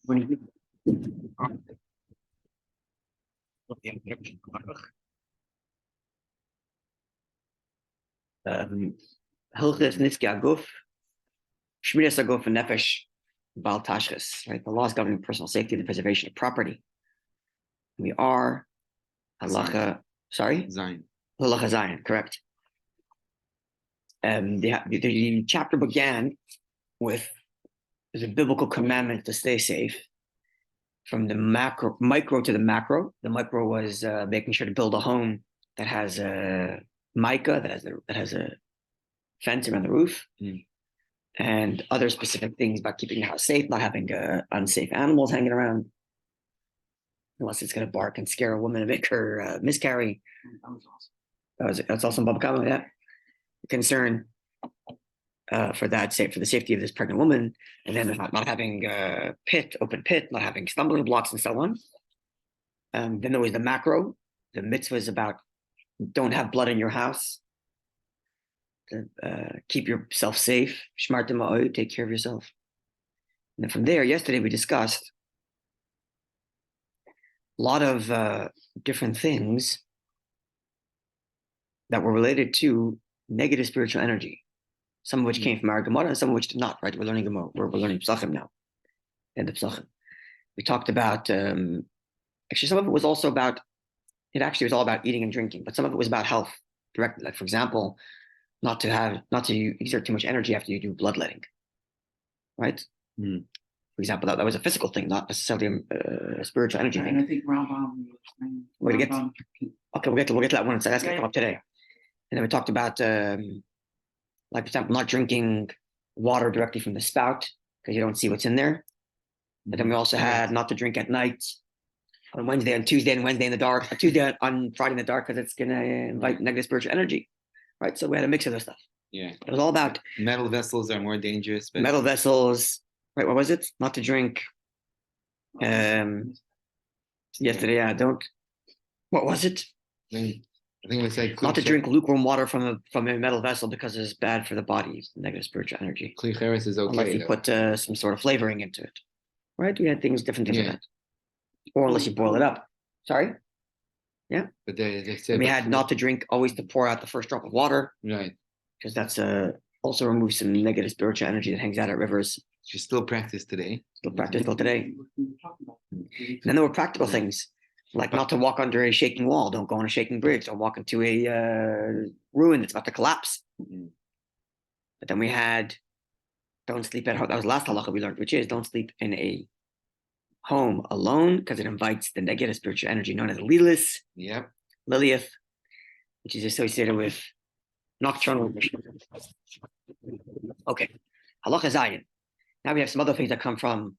Hilchos Nitzki Aguf, Shmiras Aguf and Nefesh Bal Tashchis, right? The laws governing personal safety and the preservation of property. We are halacha, sorry? Zion. Halacha Zion, correct. The chapter began with the biblical commandment to stay safe from the micro to the macro. The micro was making sure to build a home that has a mica, that has a fence around the roof, and other specific things about keeping the house safe, not having unsafe animals hanging around, unless it's going to bark and scare a woman and make her miscarry. That's also Baba Kama, yeah. Concern for that, for the safety of this pregnant woman, and then not having open pit, not having stumbling blocks, and so on. Then there was the macro. The mitzvah is about don't have blood in your house. Keep yourself safe. Shmartem ma'od, take care of yourself. And then from there, yesterday we discussed a lot of different things that were related to negative spiritual energy, some of which came from our Gemara and some of which did not, right? We're learning Gemara, we're learning Psachim now, and the Psachim. We talked about, actually some of it was also about, it actually was all about eating and drinking, but some of it was about health directly. Like for example, not to exert too much energy after you do bloodletting, right? For example, that was a physical thing, not necessarily a spiritual energy thing. And I think Rambam. We'll get to that one. So that's going to come up today. And then we talked about, like for example, not drinking water directly from the spout because you don't see what's in there. But then we also had not to drink at night on Wednesday, on Tuesday and Wednesday in the dark, Tuesday on Friday in the dark because it's going to invite negative spiritual energy, right? So we had a mix of this stuff. Yeah. It was all about metal vessels are more dangerous. But... metal vessels, right? What was it? Not to drink. Yesterday, yeah. What was it? I think we said not to drink lukewarm water from a metal vessel because it's bad for the body. It's negative spiritual energy. Kli cheres is okay. Unless you put some sort of flavoring into it, right? We had different things like that. Or unless you boil it up. Sorry? Yeah. But they said we had not to drink, always to pour out the first drop of water. Right. Because that's also removes some negative spiritual energy that hangs out at rivers. You still practice today. Still practice till today. And then there were practical things. Like not to walk under a shaking wall. Don't go on a shaking bridge. Don't walk into a ruin that's about to collapse. But then we had, don't sleep at home. That was the last halacha we learned, which is don't sleep in a home alone because it invites the negative spiritual energy known as Lilith. Yep. Lilith, which is associated with nocturnal. Okay. Halacha Zayin. Now we have some other things that come from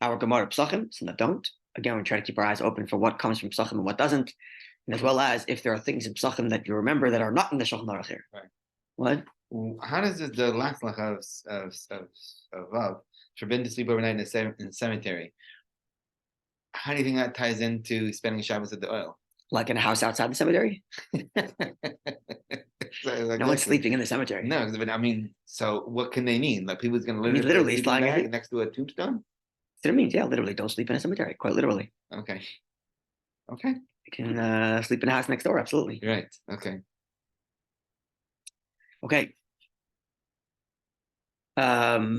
our Gemara Psachim, some that don't. Again, we try to keep our eyes open for what comes from Psachim and what doesn't, and as well as if there are things in Psachim that you remember that are not in the Shulchan Aruch here. Right. What? How does the last lacha of Vav, forbidden to sleep overnight in the cemetery? How do you think that ties into spending Shabbos at the oil? Like in a house outside the cemetery? No one's sleeping in the cemetery. No, but I mean, so what can they mean? Like people's going to literally sleep next to a tombstone? It means, yeah, literally, don't sleep in a cemetery, quite literally. Okay. You can sleep in a house next door, absolutely. Right, okay. Yeah,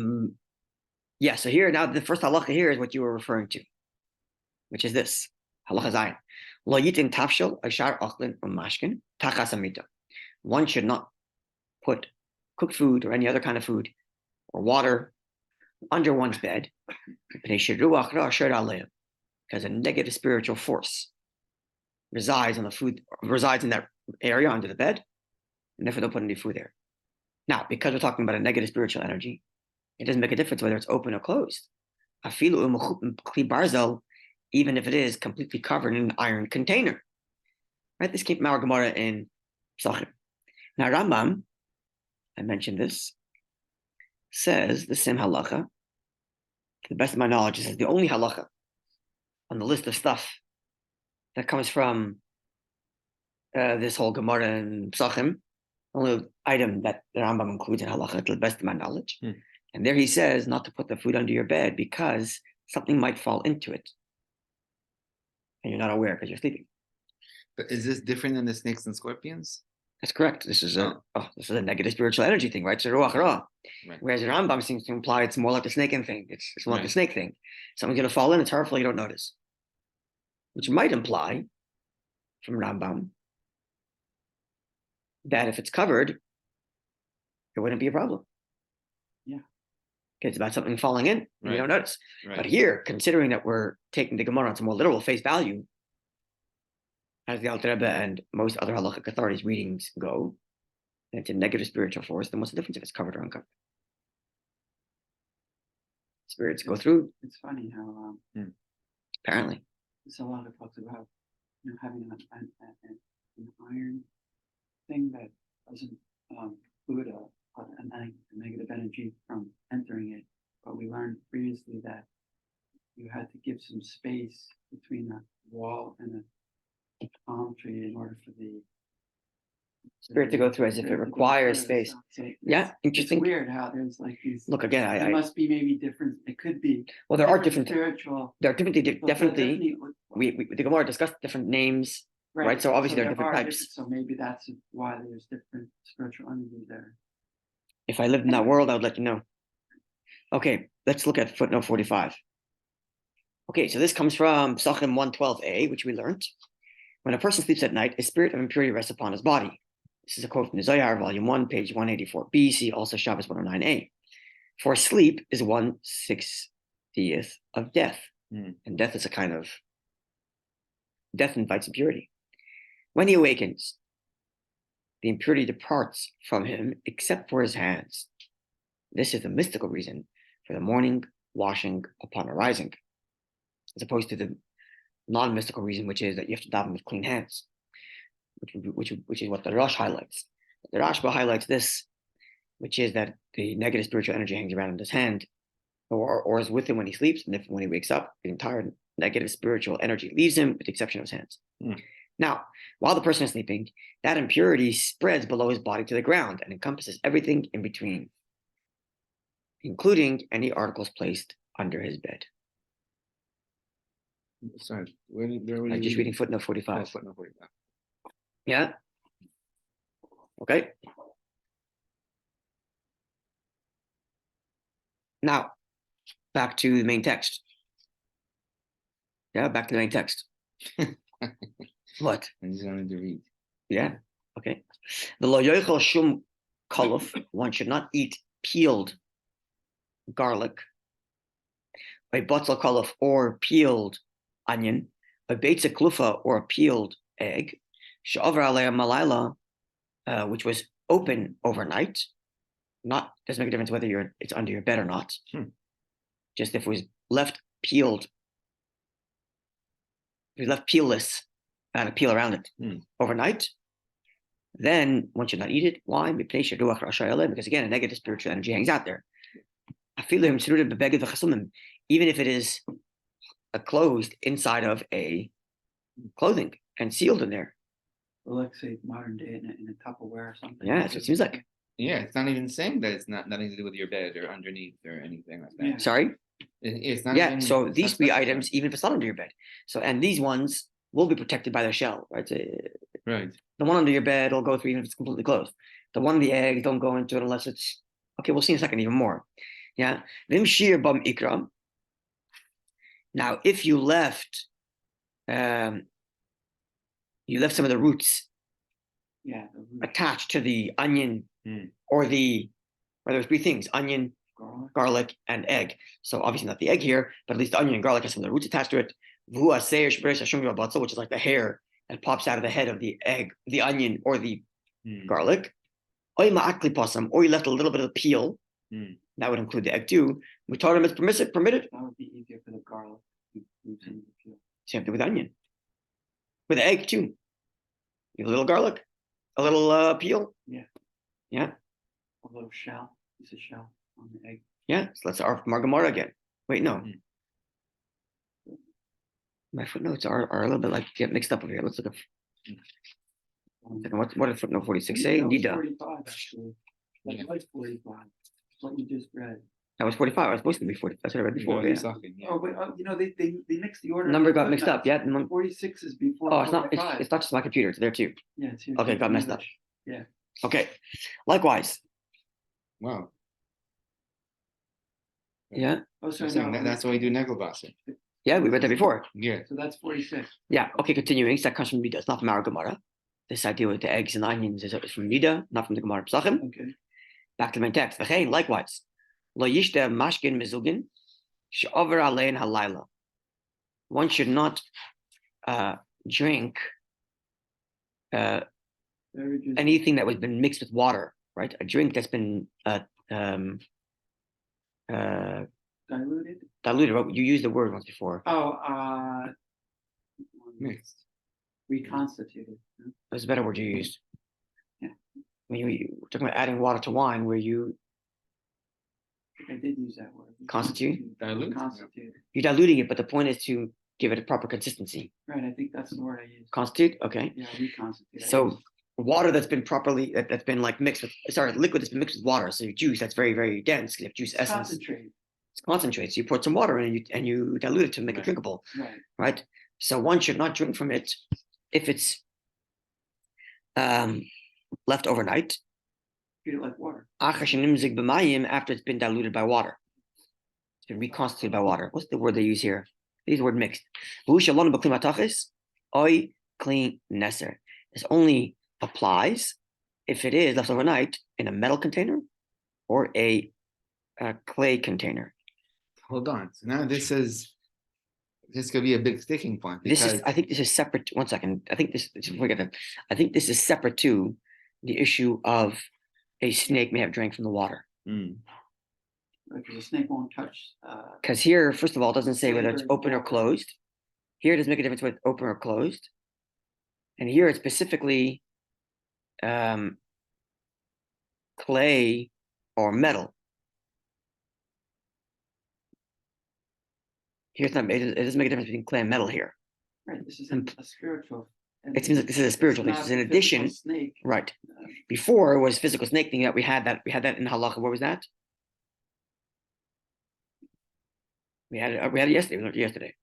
so here, now the first halacha here is what you were referring to, which is this, halacha zayin. Lo yitin tafshil ashar achlin mashkin tachas amita. One should not put cooked food or any other kind of food or water under one's bed, because a negative spiritual force resides in that area under the bed, and therefore don't put any food there. Now, because we're talking about a negative spiritual energy, it doesn't make a difference whether it's open or closed. Even if it is completely covered in an iron container. Right? This came from our Gemara in Psachim. Now, Rambam, I mentioned this, says the same halacha. To the best of my knowledge, this is the only halacha on the list of stuff that comes from this whole Gemara and Psachim. Only item that the Rambam includes in halacha, to the best of my knowledge. And there he says not to put the food under your bed because something might fall into it, and you're not aware because you're sleeping. But is this different than the snakes and scorpions? That's correct. This is a negative spiritual energy thing, right? So ruach ra. Right. Whereas the Rambam seems to imply it's more like the snake thing. It's more like the snake thing. Something's going to fall in. It's harmful. You don't notice, which might imply from Rambam that if it's covered, it wouldn't be a problem. Yeah. It's about something falling in. You don't notice. Right. But here, considering that we're taking the Gemara on some more literal face value, as the Alter Rebbe and most other halachic authorities' readings go, and it's a negative spiritual force, then what's the difference if it's covered or uncovered? Spirits go through. It's funny how Apparently. there's a lot of talks about having an iron thing that doesn't put a negative energy from entering it. But we learned previously that you had to give some space between the wall and the palm tree in order for the Spirit to go through as if it requires space. Yeah, interesting. It's weird how there's like these. Look again. There must be maybe different. It could be. Well, there are different spiritual. There are definitely. We the Gemara discussed different names, right? So obviously there are different types. So maybe that's why there's different spiritual energies there. If I lived in that world, I would let you know. Okay, let's look at footnote 45. Okay, so this comes from Psachim 112a, which we learned. When a person sleeps at night, a spirit of impurity rests upon his body. This is a quote from the Zohar, volume 1, page 184b. See also Shabbos 109a. For sleep is 1/60th of death. And death is a kind of, death invites impurity. When he awakens, the impurity departs from him except for his hands. This is the mystical reason for the morning washing upon arising, as opposed to the non-mystical reason, which is that you have to daven with clean hands, which is what the Rosh highlights. The Rashba highlights this, which is that the negative spiritual energy hangs around in his hand, or is with him when he sleeps, and if when he wakes up, the entire negative spiritual energy leaves him, with the exception of his hands. Now, while the person is sleeping, that impurity spreads below his body to the ground and encompasses everything in between, including any articles placed under his bed. Sorry, where were I'm you just reading footnote 45. Oh, footnote 45. Yeah. Okay. Now, back to the main text. Yeah, back to the main text. What? I just wanted to read. Yeah. Okay. The lo yochel shum koluf, one should not eat peeled garlic, a botzel koluf or peeled onion, a beitza klufa or a peeled egg, she'over alei malayla, which was open overnight. Not doesn't make a difference whether it's under your bed or not. Just if it was left peeled, if it was left peelless and a peel around it overnight, then one should not eat it. Why? Because again, a negative spiritual energy hangs out there. Even if it is closed inside of a clothing and sealed in there. Well, let's say modern day in a Tupperware or something. Yeah, that's what it seems like. Yeah, it's not even saying that it's nothing to do with your bed or underneath or anything like that. Yeah. Sorry? It's not. Yeah, even, so these three specified. items, even if it's not under your bed. So, and these ones will be protected by their shell, right? So, Right. the one under your bed will go through even if it's completely closed. The one in the egg, don't go into it unless it's, okay, we'll see in a second even more. Yeah. Vim shir bam ikram. Now, if you left some of the roots attached to the onion or there's three things: onion, garlic, and egg. So obviously not the egg here, but at least the onion and garlic has some of the roots attached to it. Which is like the hair that pops out of the head of the egg, the onion, or the garlic. Or you left a little bit of the peel. That would include the egg too. We told him it's permitted. That would be easier for the garlic. Same thing with onion. With the egg too. You have a little garlic, a little peel. Yeah. Yeah. A little shell, piece of shell on the egg. Yeah. So let's start from Margamara again. Wait, no. My footnotes are a little bit get mixed up over here. Let's look at what did footnote 46 say? Nida. 45 actually. That was 45. What you just read. That was 45. I was supposed to be 40. That's what I read before. Yeah. Oh, but they mixed the order. Number got mixed up. Yeah. 46 is before. Oh, it's not. 45. It's not just my computer. It's there too. Yeah, it's here. Okay, got messed up. Yeah. Okay. Likewise. Wow. Yeah. Oh, sorry, That's why we do Negelbasser. Yeah, we read that before. Yeah. So that's 46. Yeah. Okay. Continuing. So that comes from Nida. It's not from our Gemara. This idea with the eggs and onions is from Nida, not from the Gemara Psachim. Okay. Back to my text. Likewise. Lo yishta mashkin mezugin she'over alein halayla. One should not drink Beverages. anything that was been mixed with water, right? A drink that's been Diluted. diluted. Right? You used the word once before. Oh, Mixed. reconstituted. Huh? That's a better word you used. Yeah. When you were talking about adding water to wine, where you I think I did use that word. Constitute? Dilute? Constituted. you're diluting it, but the point is to give it a proper consistency. Right. I think that's the word I used. Constitute, okay. Yeah, reconstituted. So water that's been properly that's been like mixed with liquid that's been mixed with water. So your juice that's very, very dense, you have juice It's essence. concentrate. It's concentrate. So you put some water in and you dilute it to make it Right. drinkable, Right. right? So one should not drink from it if it's left overnight. Treat it like water. After it's been diluted by water. It's been reconstituted by water. What's the word they use here? They use the word mixed. Oy clean neser. This only applies if it is left overnight in a metal container or a clay container. Hold on. So now this could be a big sticking point. I think this is separate. One second. I think this is separate to the issue of a snake may have drank from the water. Because the snake won't touch. Because here, first of all, it doesn't say whether it's Flavored open or water. closed. Here it doesn't make a difference whether it's open or closed. And here it's specifically clay or metal. Here it's not. It doesn't make a difference between clay and metal here. Right. This is And a spiritual. It seems like this is a spiritual thing. not This is in a physical addition, Snake. right? Before it was physical snake thing that we had that in halacha. What was that? We had it yesterday. We learned it yesterday.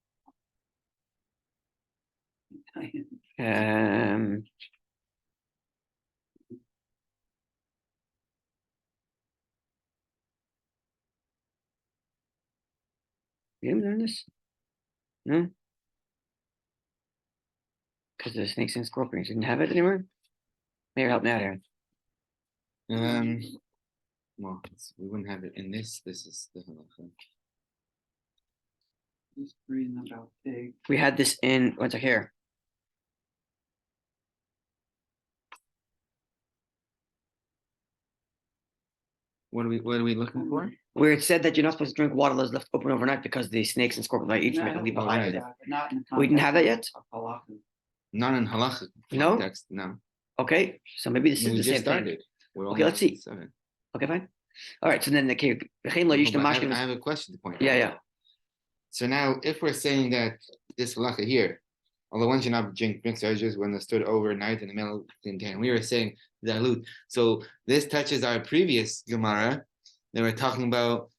You didn't learn this? No? Because the snakes and scorpions didn't have it anymore? Maybe help me out here. Well, we wouldn't have it in this. This is the halacha. Just reading about pig. We had this in what's it here? What are we looking for? Where it said that you're not supposed to drink water that's left open overnight because the snakes and scorpions might eat from it and leave behind it. Not in the We didn't have that context yet? of halakha. Not in halacha No? context. No. Okay, so maybe this We is the just same thing. started. We're Okay, let's see. almost at 7. Okay, fine. All right, so then the I have a question to point out. Yeah. So now, if we're saying that this halacha here, although one should not drink mixed beverages when they're stood overnight in the middle container, we were saying dilute. So this touches our previous Gemara. They were talking about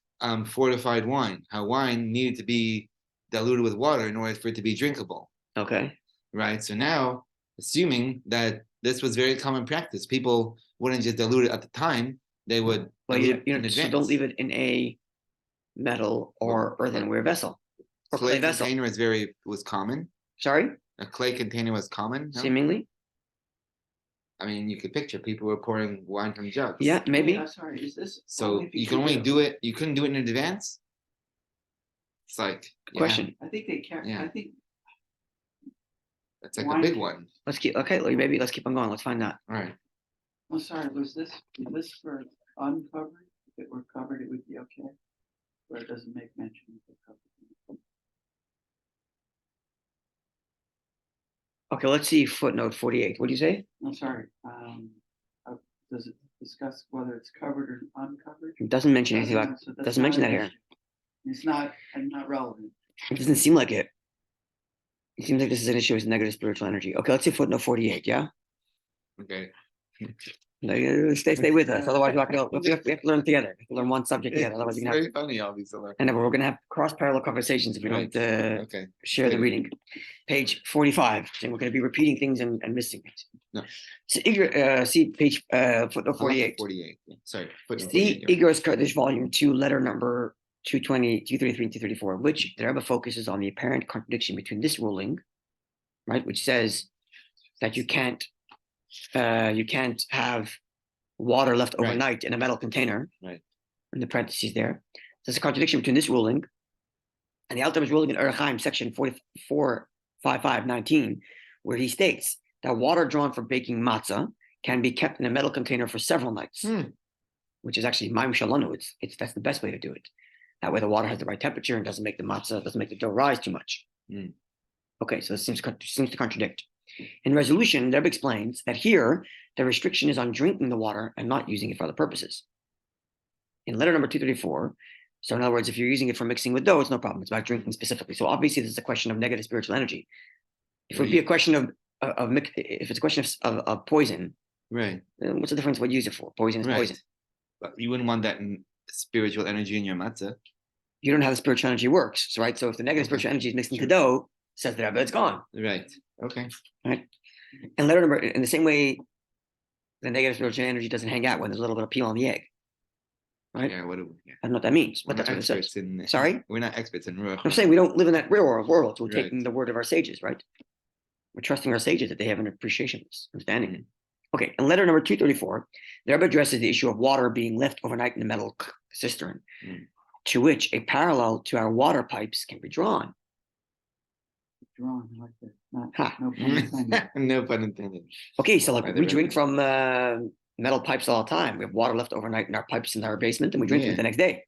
fortified wine, how wine needed to be diluted with water in order for it to be drinkable. Okay. Right. So now, assuming that this was very common practice, people wouldn't just dilute it at the time; they would. Well, dilute you in know, so advance. don't leave it in a metal or earthenware vessel or clay Clay vessel. container was common. Sorry, A clay container was common. No? seemingly. I mean, you could picture people were pouring wine from jugs. Yeah, maybe. Wait, I'm sorry. Is this So if you can only keep do it. You couldn't do it in advance. It's like Question. I think they care. Yeah. I think That's like Wine- a big one. Let's keep maybe let's keep on going. Let's find out. All right. I'm sorry. Was this for uncovered? If it were covered, it would be okay. Where it doesn't make mention of the covered. Okay, let's see footnote 48. What do you say? I'm sorry. Does it discuss whether it's covered or uncovered? It doesn't mention anything about. So that's doesn't not mention an that here. issue. It's not relevant. It doesn't seem like it. It seems like this is an issue with negative spiritual energy. Okay, let's see footnote 48. Yeah. Okay. Stay with us. Otherwise, we have to learn together. We have to learn one subject together. Otherwise, It's we're gonna have, very funny, all these alert. and then we're gonna have cross-parallel conversations if we Right. don't Okay. share the Good. reading. Page 45. And we're gonna be repeating things and missing things. No. So, see page footnote 48. 48. Yeah. Sorry. Footnote See 48, you're right. Igros Kurdish volume 2, letter number 220, 233, and 234, which the Rebbe focuses on the apparent contradiction between this ruling, right, which says that you can't have water left Right. overnight in a metal container. Right. In the parentheses there. There's a contradiction between this ruling and the Altar's ruling in Orach Chaim, section 445519, where he states that water drawn for baking matzah can be kept in a metal container for several nights, which is actually Maim Shalanu. That's the best way to do it. That way the water has the right temperature and doesn't make the matzah, doesn't make the dough rise too much. Okay, so this seems to contradict. In resolution, Rebbe explains that here the restriction is on drinking the water and not using it for other purposes. In letter number 234, so in other words, if you're using it for mixing with dough, it's no problem. It's about drinking specifically. So obviously, this is a question of negative spiritual energy. If it would be a question of if it's a question of poison, Right. then what's the difference? What you use it for? Poison is Right. poison. But you wouldn't want that spiritual energy in your matzah. You don't know how the spiritual energy works, right? So if the negative spiritual energy is mixed into dough, says the Rebbe, it's gone. Right. Okay. Right. And letter number in the same way, the negative spiritual energy doesn't hang out when there's a little bit of peel on the egg. Right? Yeah. I don't know what that means, but We're that's not what it says. experts in. Sorry? We're not experts in ruach. I'm saying we don't live in that real world. So we're Right. taking the word of our sages, right? We're trusting our sages that they have an appreciation of this, understanding. Okay, in letter number 234, the Rebbe addresses the issue of water being left overnight in a metal cistern, to which a parallel to our water pipes can be drawn. Drawn like that. Not, Ha. no pun intended. No pun intended. Okay, so like By the we drink Rebbe. from metal pipes all the time. We have water left overnight in our pipes in our basement, and we drink Yeah. it the next day.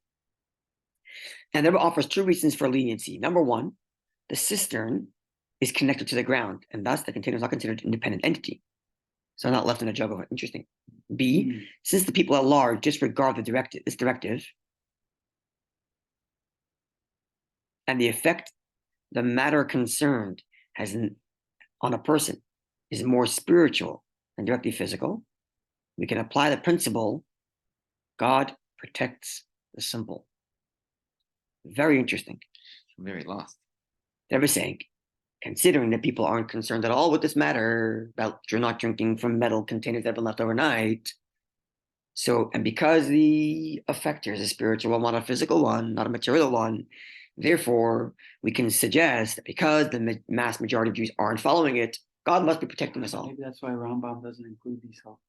And the Rebbe offers two reasons for leniency. Number one, the cistern is connected to the ground, and thus the container is not considered an independent entity. So not left in a jug of it. Interesting. B, since the people at large disregard this directive, and the effect the matter concerned has on a person is more spiritual than directly physical, we can apply the principle, God protects the simple. Very interesting. I'm very lost. They were saying, considering that people aren't concerned at all with this matter about you're not drinking from metal containers that have been left overnight. So, and because the effect here is a spiritual one, not a physical one, not a material one, therefore, we can suggest that because the mass majority of Jews aren't following it, God must be protecting us all. Maybe that's why Rambam doesn't include these help.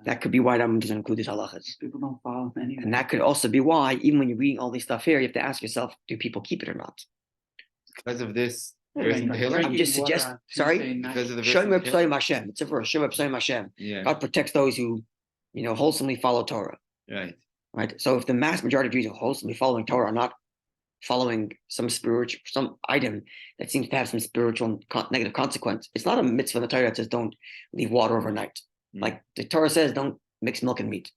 That could be why Rambam doesn't include these halachas. People don't follow them anyway. And that could also be why, even when you're reading all this stuff here, you have to ask yourself, do people keep it or not? Because of this Yeah, verse like in drinking Tehillim? I'm just water suggest- on sorry? Tuesday night. Because of the verse Show in me Tehillim? Psalm Hashem. It's a verse. Show me Psalm Hashem. Yeah. God protects those who, wholesomely follow Torah. Right. Right. So if the mass majority of Jews who are wholesomely following Torah are not following some item that seems to have some spiritual negative consequence, it's not a mitzvah in the Torah that says don't leave water overnight. Like the Torah says, don't mix milk and meat.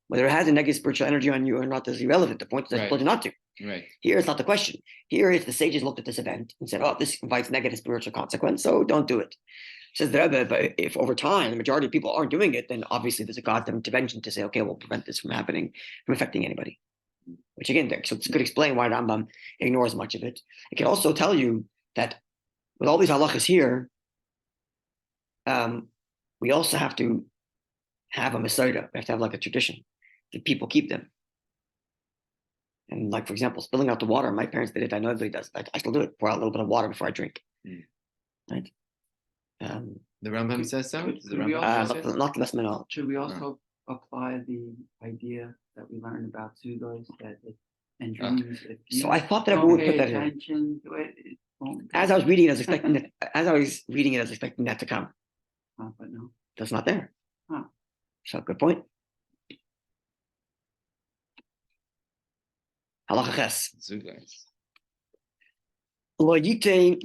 Whether it has a negative spiritual energy on you or not is irrelevant. The point is that I told you not to. Right. Here, it's not the question. Here, it's the sages looked at this event and said, oh, this invites negative spiritual consequence, so don't do it. Says the Rebbe, but if over time the majority of people aren't doing it, then obviously there's a God's intervention to say, okay, we'll prevent this from happening, from affecting anybody. Which again, so it could explain why Rambam ignores much of it. It can also tell you that with all these halachas here, we also have to have a Masada. We have to have like a tradition that people keep them. And like, for example, spilling out the water. My parents did it. I know everybody does. I still do it. Pour out a little bit of water before I drink. Right? The Rambam says so? Does the Could we Rambam also say not the best knowledge. Should we also apply the idea that we learned about Sugos that and dreams? If you So I thought that I don't would pay put that here. attention to it, it won't As I was reading it, I was expecting that. As I was reading it, I was expecting that to come. but no. That's not there. Huh. So good point. Halacha ches. Zugais. Lo yitain.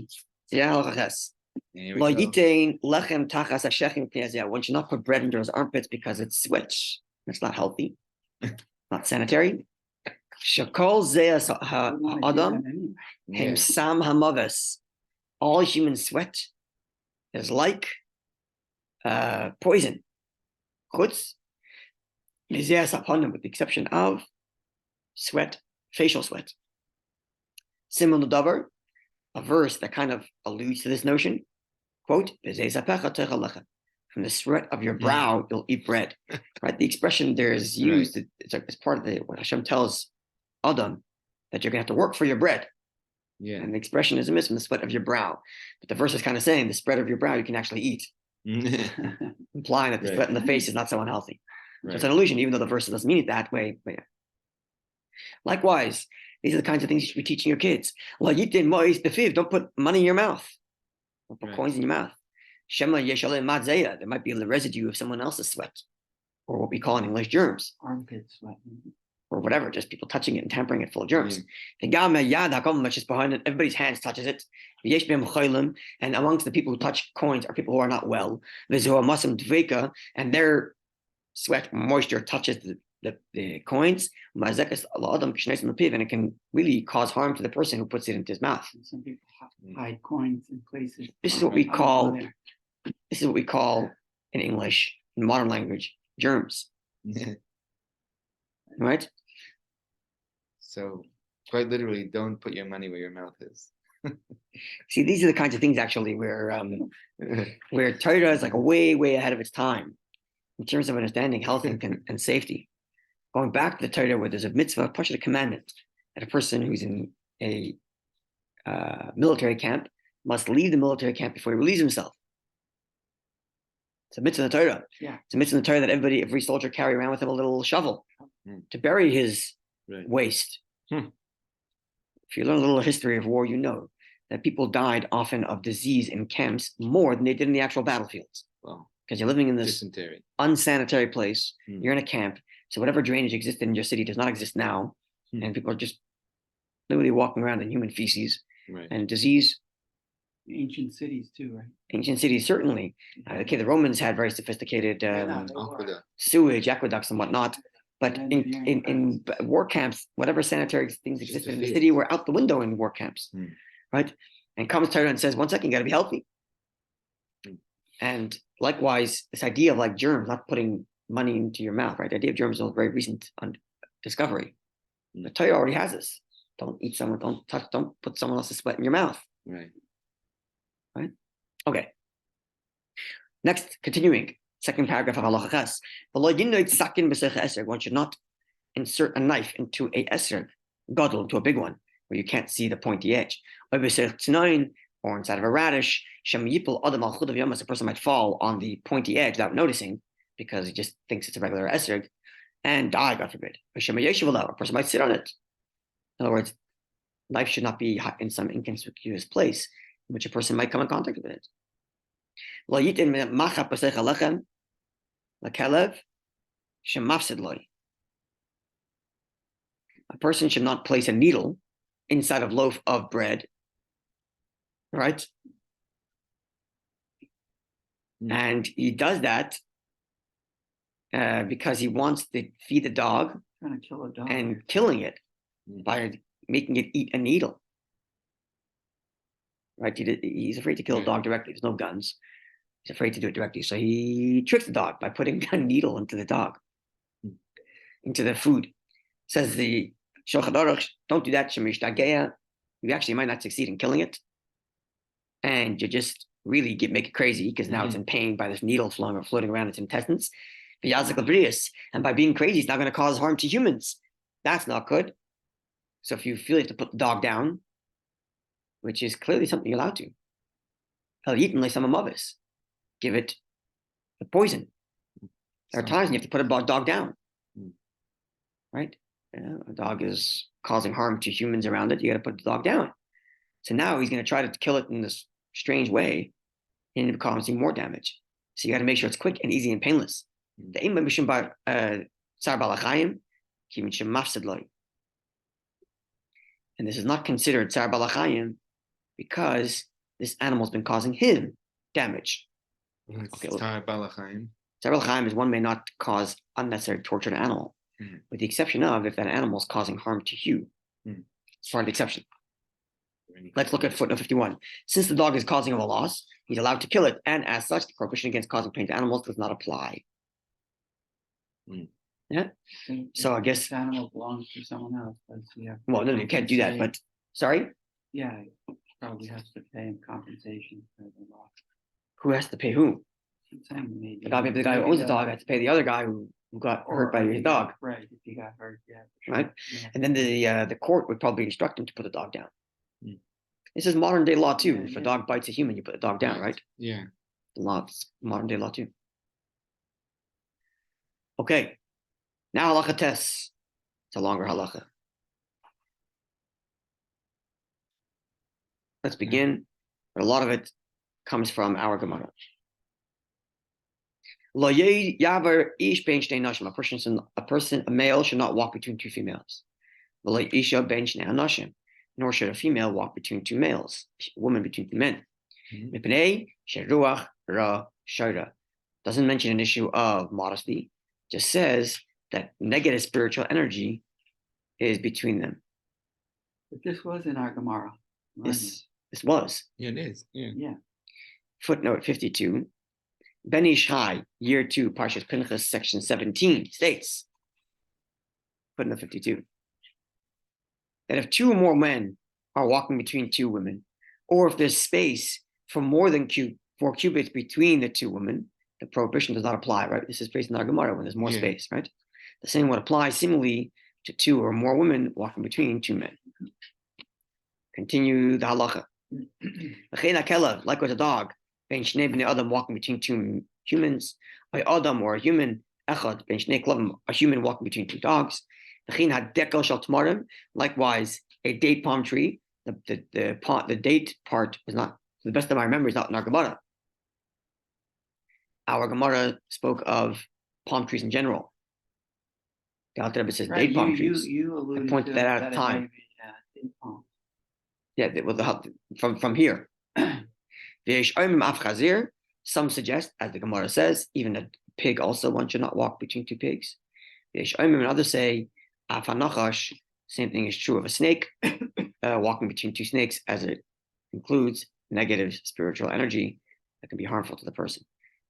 Yeah, halacha ches. Here we Lo go. yitain lechem tachas hashechim pnei. One should not put bread into his armpits because it's switch. It's not healthy. Not sanitary. Shakol zeas We wanna do ha'adam that anyway. Yeah. him sam hamaves. All human sweat is like poison. chutz, with the exception of sweat, facial sweat. Similar davar, a verse that kind of alludes to this notion, quote, from the sweat of your brow, you'll eat bread. Right? The expression there is used, it's part of the what Hashem tells Adam, that you're going to have to work for your bread. Yeah. And the expression is amiss from the sweat of your brow. But the verse is kind of saying the spread of your brow you can actually eat, implying that the sweat in the face is not so unhealthy. So it's an illusion, even though the verse doesn't mean it that way. But yeah. Likewise, these are the kinds of things you should be teaching your kids. Don't put money in your mouth. Don't put coins in your mouth. There might be a residue of someone else's sweat, or what we call in English germs. Armpit sweat. Or whatever, just people touching it and tampering it full of germs. Just behind it, everybody's hands touches it. And amongst the people who touch coins are people who are not well. And their sweat moisture touches the coins. And it can really cause harm to the person who puts it into his mouth. And some people hide coins in places. This is what we call in English, in modern language, germs. Right? So quite literally, don't put your money where your mouth is. See, these are the kinds of things actually where Torah is like a way ahead of its time in terms of understanding health and safety. Going back to the Torah where there's a mitzvah, a commandment, that a person who's in a military camp must leave the military camp before he relieves himself. It's a mitzvah in the Torah. Yeah. It's a mitzvah in the Torah that every soldier carry around with him a little shovel to bury his waste. If you learn a little history of war, you know that people died often of disease in camps more than they did in the actual battlefields. Wow. Because you're living in this Dysentery. unsanitary place. You're in a camp. So whatever drainage existed in your city does not exist now. And people are just literally walking around in human feces. Right. And disease. Ancient cities too, right? Ancient cities, certainly. Okay, the Romans had very sophisticated sewage, aqueducts, and whatnot. But in war camps, whatever sanitary things existed in the city were out the window in war camps, right? And comes Torah and says, one second, you got to be healthy. And likewise, this idea of like germs, not putting money into your mouth, right? The idea of germs is a very recent discovery. The Torah already has this. Don't eat someone, don't put someone else's sweat in your mouth. Right. Right? Okay. Next, continuing. Second paragraph of HALACHIC. One should not insert a knife into a esrog, gadol, into a big one, where you can't see the pointy edge. Or inside of a radish, a person might fall on the pointy edge without noticing because he just thinks it's a regular esrog and die, God forbid. A person might sit on it. In other words, knife should not be in some inconspicuous place in which a person might come in contact with it. A person should not place a needle inside of loaf of bread, right? And he does that because he wants to feed the dog, Trying to kill a dog. and killing it by making it eat a needle. Right? He's afraid to kill a dog directly. There's no guns. He's afraid to do it directly. So he tricks the dog by putting a needle into the dog, into the food. Says the Shulchan Aruch, don't do that. You actually might not succeed in killing it. And you just really make it crazy because now it's in pain by this needle floating around its intestines. And by being crazy, it's not going to cause harm to humans. That's not good. So if you feel you have to put the dog down, which is clearly something you're allowed to, give it the poison. There are times when you have to put a dog down, right? A dog is causing harm to humans around it. You got to put the dog down. So now he's going to try to kill it in this strange way and causing more damage. So you got to make sure it's quick and easy and painless. And this is not considered tsar balachayim because this animal's been causing him damage. Okay, tsar balachayim. Tsar balachayim is one may not cause unnecessary torture to an animal, with the exception of if that animal is causing harm to you. It's part of the exception. Let's look at footnote 51. Since the dog is causing him a loss, he's allowed to kill it, and as such, the prohibition against causing pain to animals does not apply. So I guess- If the animal belongs to someone else, does he have? to Well, no, you can't do that. compensate? But sorry, Yeah, probably has to pay him compensation for the loss. who has to pay who? I'm saying maybe. Maybe the guy who owns the dog has to pay the other guy who got hurt by his dog, Right, if he got hurt, yeah. for sure. right? Yeah. And then the court would probably instruct him to put the dog down. Mm. This is modern day law too. Yeah, If a yeah. dog bites a human, you put the dog down, right? Yeah. The law, it's modern day law too. Okay, now halacha tests. It's a longer halacha. Let's begin. But a lot of it comes from our Gemara. Lo yavar ish ben shnei nashim. A male should not walk between two females. Lo isha ben shnei anashim. Nor should a female walk between two males. A woman between two men. Mipnei sheruach ra shaira. Doesn't mention an issue of modesty. Just says that negative spiritual energy is between them. But this was in our Gemara. wasn't This was. Yeah, it is. Yeah. it? Yeah. Footnote 52. Ben Ishai, year 2, Parshas Pinchas, section 17, states, footnote 52, that if two or more men are walking between two women, or if there's space for more than 4 cubits between the two women, the prohibition does not apply, right? This is based on our Gemara when there's more space, right? The same would apply similarly to 2 or more women walking between 2 men. Continue the halacha. Likewise, a dog, ben shnei bnei adam, walking between 2 humans, by adam, or a human, echad ben shnei klavim, a human walking between 2 dogs. Likewise, a date palm tree. The date part is not, to the best of my memory, is not in our Gemara. Our Gemara spoke of palm trees in general. The Alter Rebbe says date palm trees. You alluded pointed to that out at the it time. may be, date palm. Yeah, from here. Some suggest, as the Gemara says, even a pig also, one should not walk between 2 pigs. And others say, same thing is true of a snake, walking between 2 snakes, as it includes negative spiritual energy that can be harmful to the person.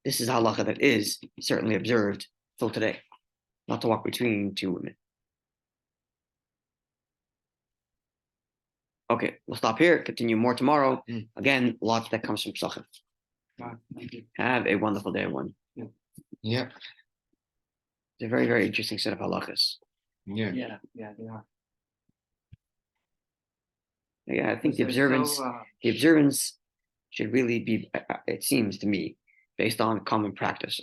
This is halacha that is certainly observed till today, not to walk between 2 women. Okay, we'll stop here, continue more tomorrow. Again, lots that comes from psachim. Wow, thank you. Have a wonderful day, everyone. Yeah. It's a very, very interesting set of halachas. Yeah. Yeah, they are. Yeah, I think Because they're the observance should really be, it seems to me, based on common practice.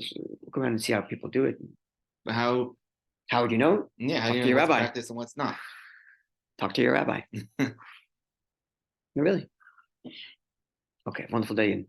Go around and see how people do it. But how? How would you know? Yeah. How Talk do you to know your what's rabbi. practice and what's not? Talk to your rabbi. Really? Okay, wonderful day.